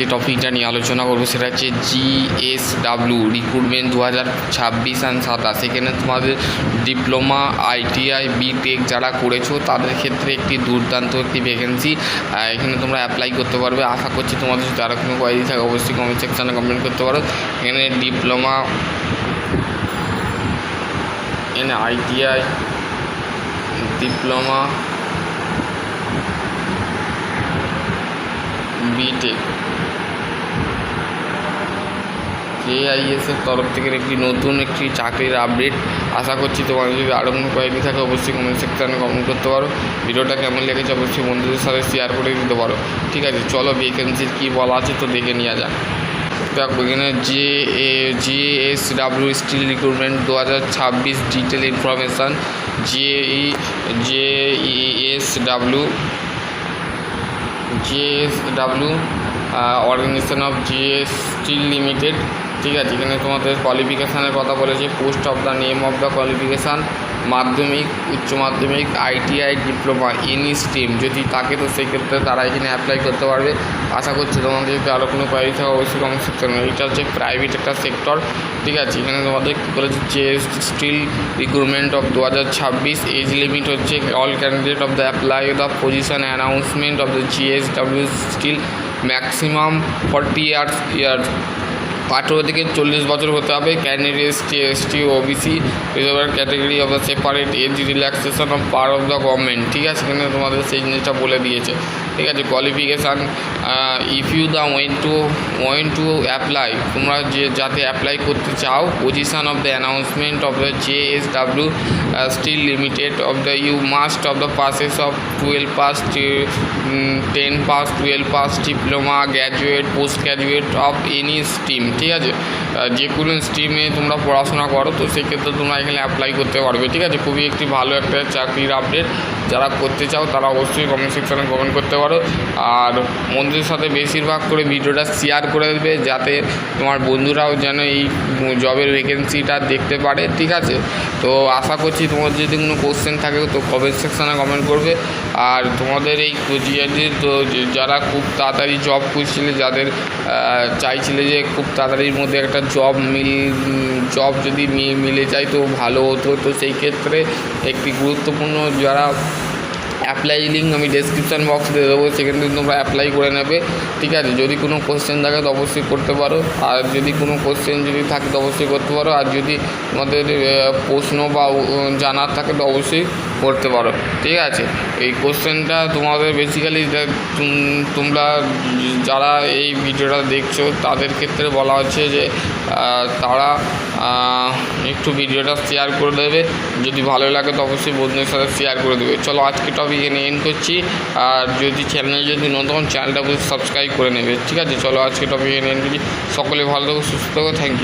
যে টপিকটা নিয়ে আলোচনা করবো সেটা হচ্ছে জিএসডাব্লিউ রিক্রুটমেন্ট 2026 অ্যান্ড 27। এখানে তোমাদের ডিপ্লোমা, আইটিআই, বিটেক যারা করেছো তাদের ক্ষেত্রে একটি দুর্দান্ত একটি ভ্যাকেন্সি। এখানে তোমরা অ্যাপ্লাই করতে পারবে। আশা করছি তোমাদের যদি আরও কোনো কোয়ারি থাকে অবশ্যই কমেন্ট সেকশানে কমেন্ট করতে পারো। এখানে ডিপ্লোমা, এখানে আইটিআই, ডিপ্লোমা, বিটেক, জেআইএসের তরফ থেকে একটি নতুন একটি চাকরির আপডেট। আশা করছি তোমাদের যদি আরও কোনো কোয়ারি থাকে অবশ্যই কমেন্ট সেকশানে কমেন্ট করতে পারো। ভিডিওটা কেমন লেগেছে অবশ্যই বন্ধুদের সাথে শেয়ার করে দিতে পারো। ঠিক আছে, চলো ভ্যাকেন্সির কী বলা আছে তো দেখে নেওয়া যাক। দেখো এখানে JSW steel recruitment 2026 detail information. JSW organisation of JS steel limited. ঠিক আছে, এখানে তোমাদের কোয়ালিফিকেশানের কথা বলেছে। Post of the name of the qualification মাধ্যমিক, উচ্চ মাধ্যমিক, আইটিআই, ডিপ্লোমা, এনি স্ট্রিম যদি থাকে তো সেক্ষেত্রে তারা এখানে অ্যাপ্লাই করতে পারবে। আশা করছি তোমাদের যদি আরও কোনো কোয়ারি থাকে অবশ্যই কমেন্ট সেকশনে। এটা হচ্ছে প্রাইভেট একটা সেক্টর। ঠিক আছে, এখানে তোমাদের কী বলেছে JS steel recruitment of 2026। Age limit হচ্ছে all candidate of the apply the position announcement of the JSW steel maximum 40 years. 18 থেকে 40 বছর হতে হবে। Candidate ST OBC reserve category of the separate age relaxation of power of the government. ঠিক আছে, এখানে তোমাদের সেই জিনিসটা বলে দিয়েছে। ঠিক আছে, qualification if you the when to apply, তোমরা যাতে অ্যাপ্লাই করতে চাও position of the announcement of the JSW steel limited of the you must of the passes of 12 pass, 10 pass, 12 pass, diploma, graduate, post graduate of any stream. ঠিক আছে, যে কোনো স্ট্রিমে তোমরা পড়াশোনা করো তো সেক্ষেত্রে তোমরা এখানে অ্যাপ্লাই করতে পারবে। ঠিক আছে, খুবই একটি ভালো একটা চাকরির আপডেট। যারা করতে চাও তারা অবশ্যই কমেন্ট সেকশনে কমেন্ট করতে পারো। আর বন্ধুদের সাথে বেশিরভাগ করে ভিডিওটা শেয়ার করে দেবে যাতে তোমার বন্ধুরাও যেন এই জবের ভ্যাকেন্সিটা দেখতে পারে। ঠিক আছে, তো আশা করছি তোমার যদি কোনো কোশ্চেন থাকে তো কমেন্ট সেকশনে কমেন্ট করবে। আর তোমাদের এই তো যারা খুব তাড়াতাড়ি জব খুঁজছিলে, যাদের চাইছিলে যে খুব তাড়াতাড়ির মধ্যে একটা জব যদি মিলে যায় তো ভালো হতো, তো সেই ক্ষেত্রে একটি গুরুত্বপূর্ণ যারা অ্যাপ্লাই লিঙ্ক আমি ডেসক্রিপশান বক্স দিয়ে দেবো, সেখান থেকে তোমরা অ্যাপ্লাই করে নেবে। ঠিক আছে, যদি কোনো কোশ্চেন থাকে তো অবশ্যই করতে পারো। আর যদি কোনো কোশ্চেন যদি থাকে তো অবশ্যই করতে পারো। আর যদি তোমাদের প্রশ্ন বা জানার থাকে তো অবশ্যই করতে পারো। ঠিক আছে, এই কোশ্চেনটা তোমাদের বেসিক্যালি তোমরা যারা এই ভিডিওটা দেখছো তাদের ক্ষেত্রে বলা হচ্ছে যে তারা একটু ভিডিওটা শেয়ার করে দেবে। যদি ভালো লাগে তো অবশ্যই বন্ধুদের সাথে শেয়ার করে দেবে। চলো আজকে টপিক এখানে এন্ড করছি। আর যদি চ্যানেলে যদি নতুন চ্যানেলটা সাবস্ক্রাইব করে নেবে। ঠিক আছে, চলো আজকে টপিক এখানে এন্ড করছি। সকলে ভালো থাকো, সুস্থ থাকো। Thank you.